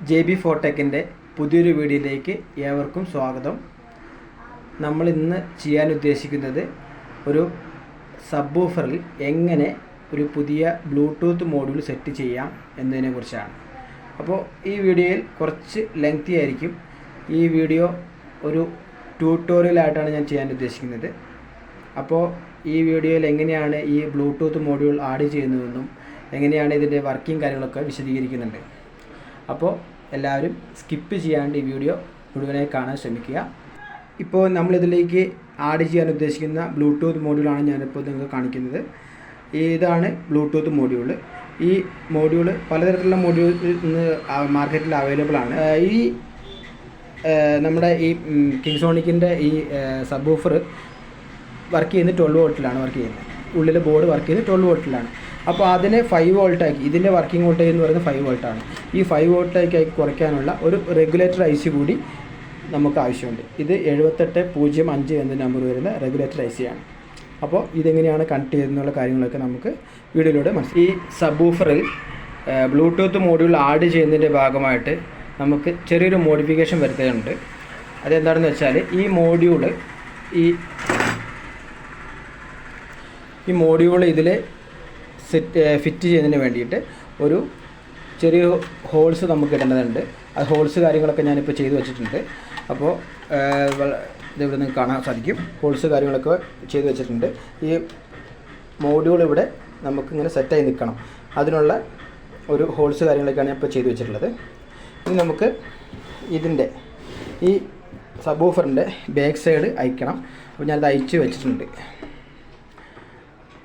JB ഫോർടെക്കിൻ്റെ പുതിയൊരു വീഡിയോയിലേക്ക് ഏവർക്കും സ്വാഗതം. നമ്മൾ ഇന്ന് ചെയ്യാൻ ഉദ്ദേശിക്കുന്നത് ഒരു സബ്വൂഫറിൽ എങ്ങനെ ഒരു പുതിയ ബ്ലൂടൂത്ത് മോഡ്യൂൾ സെറ്റ് ചെയ്യാം എന്നതിനെക്കുറിച്ചാണ്. അപ്പോൾ ഈ വീഡിയോയിൽ കുറച്ച് ലെങ്തി ആയിരിക്കും. ഈ വീഡിയോ ഒരു ട്യൂട്ടോറിയലായിട്ടാണ് ഞാൻ ചെയ്യാൻ ഉദ്ദേശിക്കുന്നത്. അപ്പോൾ ഈ വീഡിയോയിൽ എങ്ങനെയാണ് ഈ ബ്ലൂടൂത്ത് മോഡ്യൂൾ ആഡ് ചെയ്യുന്നതെന്നും എങ്ങനെയാണ് ഇതിൻ്റെ വർക്കിംഗ് കാര്യങ്ങളൊക്കെ വിശദീകരിക്കുന്നുണ്ട്. അപ്പോൾ എല്ലാവരും സ്കിപ്പ് ചെയ്യാണ്ട് ഈ വീഡിയോ മുഴുവനായി കാണാൻ ശ്രമിക്കുക. ഇപ്പോൾ നമ്മളിതിലേക്ക് ആഡ് ചെയ്യാൻ ഉദ്ദേശിക്കുന്ന ബ്ലൂടൂത്ത് മോഡ്യൂളാണ് ഞാനിപ്പോൾ നിങ്ങൾക്ക് കാണിക്കുന്നത്. ഇതാണ് ബ്ലൂടൂത്ത് മോഡ്യൂൾ. ഈ മോഡ്യൂൾ പലതരത്തിലുള്ള മോഡ്യൂൾ ഇന്ന് മാർക്കറ്റിൽ അവൈലബിൾ ആണ്. ഈ നമ്മുടെ ഈ കിങ്സോണിക്കിൻ്റെ ഈ സബ്വൂഫർ വർക്ക് ചെയ്യുന്നത് 12 വോൾട്ടിലാണ് വർക്ക് ചെയ്യുന്നത്. ഉള്ളിൽ ബോർഡ് വർക്ക് ചെയ്യുന്നത് 12 വോൾട്ടിലാണ്. അപ്പോൾ അതിനെ 5 വോൾട്ടാക്കി, ഇതിൻ്റെ വർക്കിംഗ് വോൾട്ടേജ് എന്ന് പറയുന്നത് 5 വോൾട്ടാണ്. ഈ 5 വോൾട്ടാക്കി കുറയ്ക്കാനുള്ള ഒരു റെഗുലേറ്റർ IC കൂടി നമുക്ക് ആവശ്യമുണ്ട്. ഇത് 7805 എന്ന നമ്പർ വരുന്ന റെഗുലേറ്റർ IC ആണ്. അപ്പോൾ ഇതെങ്ങനെയാണ് കണക്ട് ചെയ്യുന്നുള്ള കാര്യങ്ങളൊക്കെ നമുക്ക് വീഡിയോയിലൂടെ മനസ്സിലാക്കാം. ഈ സബ്വൂഫറിൽ ബ്ലൂടൂത്ത് മോഡ്യൂൾ ആഡ് ചെയ്യുന്നതിൻ്റെ ഭാഗമായിട്ട് നമുക്ക് ചെറിയൊരു മോഡിഫിക്കേഷൻ വരുത്തേണ്ടതുണ്ട്. അതെന്താണെന്ന് വെച്ചാൽ ഈ മോഡ്യൂൾ ഇതിൽ ഫിറ്റ് ചെയ്യുന്നതിന് വേണ്ടിയിട്ട് ഒരു ചെറിയ ഹോൾസ് നമുക്ക് ഇടേണ്ടതുണ്ട്. ആ ഹോൾസ് കാര്യങ്ങളൊക്കെ ഞാനിപ്പോൾ ചെയ്തു വെച്ചിട്ടുണ്ട്. അപ്പോൾ ഇതിവിടെ നിങ്ങൾക്ക് കാണാൻ സാധിക്കും. ഹോൾസ് കാര്യങ്ങളൊക്കെ ചെയ്തു വെച്ചിട്ടുണ്ട്. ഈ മോഡ്യൂൾ ഇവിടെ നമുക്കിങ്ങനെ സെറ്റായി നിൽക്കണം. അതിനുള്ള ഒരു ഹോൾസ് കാര്യങ്ങളൊക്കെയാണ് ഞാൻ ഇപ്പോൾ ചെയ്തു വെച്ചിട്ടുള്ളത്. ഇനി നമുക്ക് ഇതിൻ്റെ ഈ സബ്വൂഫറിൻ്റെ ബാക്ക് സൈഡ് അയക്കണം. അപ്പോൾ ഞാനത് അയച്ച് വെച്ചിട്ടുണ്ട്.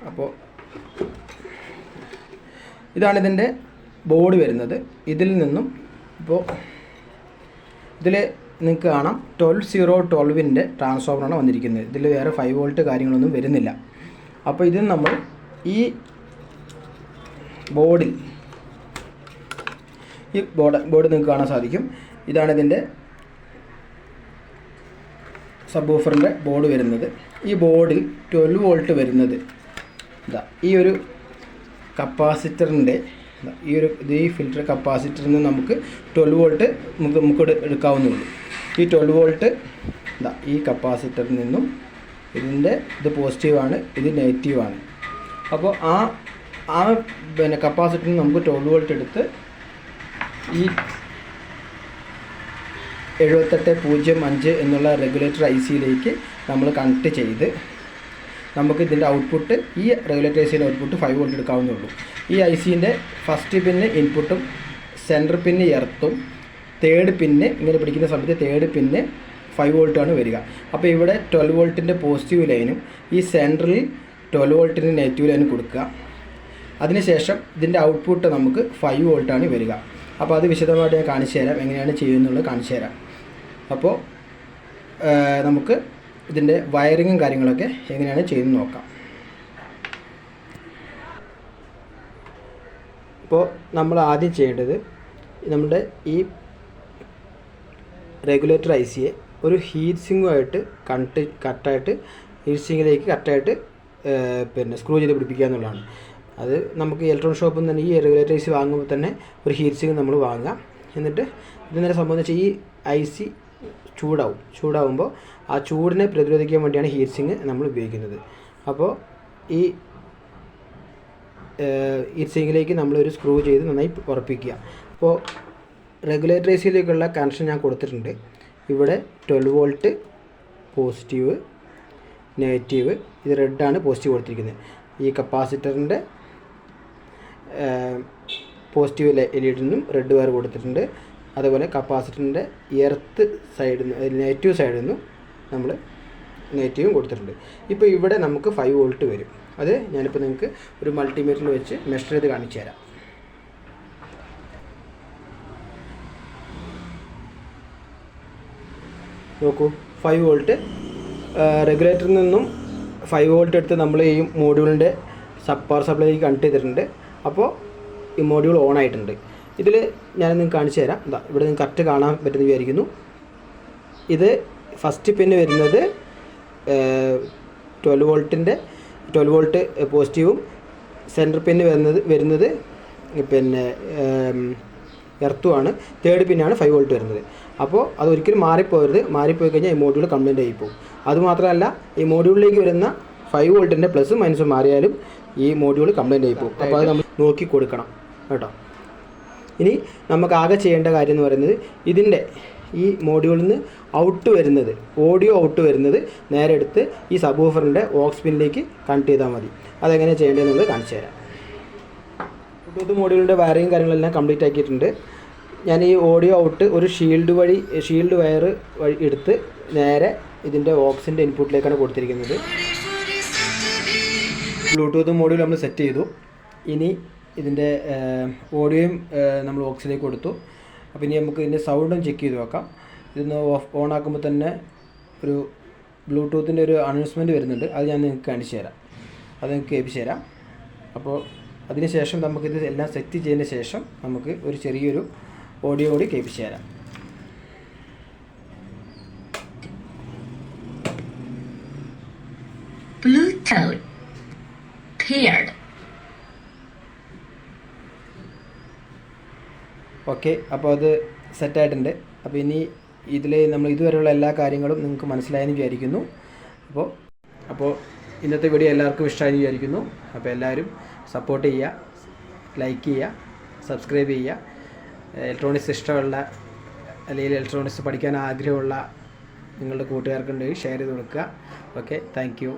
അപ്പോൾ ഇതാണ് ഇതിൻ്റെ ബോർഡ് വരുന്നത്. ഇതിൽ നിന്നും ഇപ്പോൾ ഇതിൽ നിങ്ങൾക്ക് കാണാം 12012ൻ്റെ ട്രാൻസ്ഫോമറാണ് വന്നിരിക്കുന്നത്. ഇതിൽ വേറെ 5 വോൾട്ട് കാര്യങ്ങളൊന്നും വരുന്നില്ല. അപ്പോൾ ഇത് നമ്മൾ ഈ ബോർഡിൽ ബോർഡ് നിങ്ങൾക്ക് കാണാൻ സാധിക്കും. ഇതാണ് ഇതിൻ്റെ സബ്വൂഫറിൻ്റെ ബോർഡ് വരുന്നത്. ഈ ബോർഡിൽ 12 വോൾട്ട് വരുന്നത് ഈ ഒരു കപ്പാസിറ്ററിൻ്റെ ഈ ഫിൽറ്റർ കപ്പാസിറ്ററിൽ നിന്ന് നമുക്ക് 12 വോൾട്ട് നമുക്ക് എടുക്കാവുന്നതുള്ളൂ. ഈ 12 വോൾട്ട് ഈ കപ്പാസിറ്ററിൽ നിന്നും ഇത് പോസിറ്റീവാണ്, ഇത് നെഗറ്റീവാണ്. അപ്പോൾ ആ കപ്പാസിറ്ററിൽ നിന്ന് നമുക്ക് 12 വോൾട്ട് എടുത്ത് ഈ 7805 എന്നുള്ള റെഗുലേറ്റർ ICയിലേക്ക് നമ്മൾ കണക്ട് ചെയ്ത് നമുക്ക് ഇതിൻ്റെ ഔട്ട്പുട്ട് ഈ റെഗുലേറ്റർ ICയുടെ ഔട്ട്പുട്ട് 5 വോൾട്ട് എടുക്കാവുന്നതുള്ളൂ. ഈ ICൻ്റെ ഫസ്റ്റ് പിന്ന് ഇൻപുട്ടും സെൻറ്റർ പിന്ന് എർത്തും തേർഡ് പിന്ന് ഇങ്ങനെ പിടിക്കുന്ന സമയത്ത് തേർഡ് പിന്ന് 5 വോൾട്ടാണ് വരിക. അപ്പോൾ ഇവിടെ 12 വോൾട്ടിൻ്റെ പോസിറ്റീവ് ലൈനും ഈ സെൻറ്ററിൽ 12 വോൾട്ടിൻ്റെ നെഗറ്റീവ് ലൈനും കൊടുക്കുക. അതിനുശേഷം ഇതിൻ്റെ ഔട്ട്പുട്ട് നമുക്ക് 5 വോൾട്ടാണ് വരിക. അപ്പോൾ അത് വിശദമായിട്ട് ഞാൻ കാണിച്ചു തരാം, എങ്ങനെയാണ് ചെയ്യുന്നുള്ളത് കാണിച്ചു തരാം. അപ്പോൾ നമുക്ക് ഇതിൻ്റെ വയറിങ്ങും കാര്യങ്ങളൊക്കെ എങ്ങനെയാണ് ചെയ്യുന്നത് നോക്കാം. അപ്പോൾ നമ്മൾ ആദ്യം ചെയ്യേണ്ടത് നമ്മുടെ ഈ റെഗുലേറ്റർ ICയെ ഒരു ഹീറ്റ് സിങ്കുമായിട്ട് കറക്റ്റായിട്ട് ഹീറ്റ് സിങ്കിലേക്ക് കറക്റ്റായിട്ട് സ്ക്രൂ ചെയ്ത് പിടിപ്പിക്കുക എന്നുള്ളതാണ്. അത് നമുക്ക് ഇലക്ട്രോണിക് ഷോപ്പിൽ നിന്ന് തന്നെ ഈ റെഗുലേറ്റർ IC വാങ്ങുമ്പോൾ തന്നെ ഒരു ഹീറ്റ് സിങ്ക് നമ്മൾ വാങ്ങാം. എന്നിട്ട് ഇതിനെ സംബന്ധിച്ച് ഈ IC ചൂടാവുമ്പോൾ ആ ചൂടിനെ പ്രതിരോധിക്കാൻ വേണ്ടിയാണ് ഹീറ്റ് സിങ്ക് നമ്മൾ ഉപയോഗിക്കുന്നത്. അപ്പോൾ ഈ ഹീറ്റ് സിങ്കിലേക്ക് നമ്മളൊരു സ്ക്രൂ ചെയ്ത് നന്നായി ഉറപ്പിക്കുക. അപ്പോൾ റെഗുലേറ്റർ ICയിലേക്കുള്ള കണക്ഷൻ ഞാൻ കൊടുത്തിട്ടുണ്ട്. ഇവിടെ 12 വോൾട്ട് പോസിറ്റീവ്, നെഗറ്റീവ്, ഇത് റെഡാണ് പോസിറ്റീവ് കൊടുത്തിരിക്കുന്നത്. ഈ കപ്പാസിറ്ററിൻ്റെ പോസിറ്റീവ് LED നിന്നും റെഡ് വയർ കൊടുത്തിട്ടുണ്ട്. അതുപോലെ കപ്പാസിറ്ററിൻ്റെ എർത്ത് സൈഡിൽ നിന്ന് നെഗറ്റീവ് സൈഡിൽ നിന്നും നമ്മൾ നെഗറ്റീവും കൊടുത്തിട്ടുണ്ട്. ഇപ്പോൾ ഇവിടെ നമുക്ക് 5 വോൾട്ട് വരും. അത് ഞാനിപ്പോൾ നിങ്ങൾക്ക് ഒരു മൾട്ടിമീറ്ററിൽ വെച്ച് മെഷർ ചെയ്ത് കാണിച്ചു തരാം. നോക്കൂ, 5 വോൾട്ട് റെഗുലേറ്ററിൽ നിന്നും 5 വോൾട്ട് എടുത്ത് നമ്മൾ ഈ മോഡ്യൂളിൻ്റെ പവർ സപ്ലൈക്ക് കണക്ട് ചെയ്തിട്ടുണ്ട്. അപ്പോൾ ഈ മോഡ്യൂൾ ഓൺ ആയിട്ടുണ്ട്. ഇതിൽ ഞാൻ നിങ്ങൾക്ക് കാണിച്ചു തരാം. ഇവിടെ നിങ്ങൾക്ക് കറക്റ്റ് കാണാൻ പറ്റുന്ന വിചാരിക്കുന്നു. ഇത് ഫസ്റ്റ് പിന്ന് വരുന്നത് 12 വോൾട്ട് പോസിറ്റീവും സെൻറ്റർ പിന്ന് വരുന്നത് എർത്തുമാണ്. തേർഡ് പിന്നാണ് 5 വോൾട്ട് വരുന്നത്. അപ്പോൾ അതൊരിക്കലും മാറിപ്പോകരുത്. മാറിപ്പോയി കഴിഞ്ഞാൽ ഈ മോഡ്യൂൾ കംപ്ലൈൻ്റ് ആയി പോകും. അതുമാത്രമല്ല, ഈ മോഡ്യൂളിലേക്ക് വരുന്ന 5 വോൾട്ടിൻ്റെ പ്ലസും മൈനസും മാറിയാലും ഈ മോഡ്യൂൾ കംപ്ലൈൻ്റ് ആയി പോകും. അപ്പോൾ അത് നമ്മൾ നോക്കി കൊടുക്കണം കേട്ടോ. ഇനി നമുക്ക് ആകെ ചെയ്യേണ്ട കാര്യം എന്ന് പറയുന്നത്, ഇതിൻ്റെ ഈ മോഡ്യൂളിൽ നിന്ന് ഔട്ട് വരുന്നത്, ഓഡിയോ ഔട്ട് വരുന്നത് നേരെ എടുത്ത് ഈ സബ് വൂഫറിൻ്റെ ഓക്സ് പിന്നിലേക്ക് കണക്ട് ചെയ്താൽ മതി. അതെങ്ങനെ ചെയ്യേണ്ടതെന്നുള്ളത് കാണിച്ചു തരാം. ബ്ലൂടൂത്ത് മോഡ്യൂളിൻ്റെ വയറിങ് കാര്യങ്ങളെല്ലാം കംപ്ലീറ്റ് ആക്കിയിട്ടുണ്ട്. ഞാൻ ഈ ഓഡിയോ ഔട്ട് ഒരു ഷീൽഡ് വയർ വഴി എടുത്ത് നേരെ ഇതിൻ്റെ ഓക്സിൻ്റെ ഇൻപുട്ടിലേക്കാണ് കൊടുത്തിരിക്കുന്നത്. ബ്ലൂടൂത്ത് മോഡ്യൂൾ നമ്മൾ സെറ്റ് ചെയ്തു. ഇനി ഇതിൻ്റെ ഓഡിയോയും നമ്മൾ ഓക്സിലേക്ക് കൊടുത്തു. അപ്പോൾ ഇനി നമുക്ക് ഇതിൻ്റെ സൗണ്ടും ചെക്ക് ചെയ്ത് നോക്കാം. ഇതൊന്ന് ഓൺ ആക്കുമ്പോൾ തന്നെ ഒരു ബ്ലൂടൂത്തിൻ്റെ ഒരു അനൗൺസ്മെൻറ്റ് വരുന്നുണ്ട്. അത് ഞാൻ നിങ്ങൾക്ക് കാണിച്ചു തരാം. അത് നിങ്ങൾക്ക് കേൾപ്പിച്ചു തരാം. അപ്പോൾ അതിന് ശേഷം നമുക്കിത് എല്ലാം സെറ്റ് ചെയ്തതിന് ശേഷം നമുക്ക് ഒരു ചെറിയൊരു ഓഡിയോ കൂടി കേൾപ്പിച്ചു തരാം. Bluetooth paired. ഓക്കെ, അപ്പോൾ അത് സെറ്റായിട്ടുണ്ട്. അപ്പോൾ ഇനി ഇതിൽ നമ്മൾ ഇതുവരെയുള്ള എല്ലാ കാര്യങ്ങളും നിങ്ങൾക്ക് മനസ്സിലായെന്ന് വിചാരിക്കുന്നു. അപ്പോൾ ഇന്നത്തെ വീഡിയോ എല്ലാവർക്കും ഇഷ്ടമായെന്ന് വിചാരിക്കുന്നു. അപ്പോൾ എല്ലാവരും സപ്പോർട്ട് ചെയ്യുക, ലൈക്ക് ചെയ്യുക, സബ്സ്ക്രൈബ് ചെയ്യുക. ഇലക്ട്രോണിക്സ് ഇഷ്ടമുള്ള അല്ലെങ്കിൽ ഇലക്ട്രോണിക്സ് പഠിക്കാൻ ആഗ്രഹമുള്ള നിങ്ങളുടെ കൂട്ടുകാർക്കുണ്ടെങ്കിൽ ഷെയർ ചെയ്ത് കൊടുക്കുക. Okay, thank you.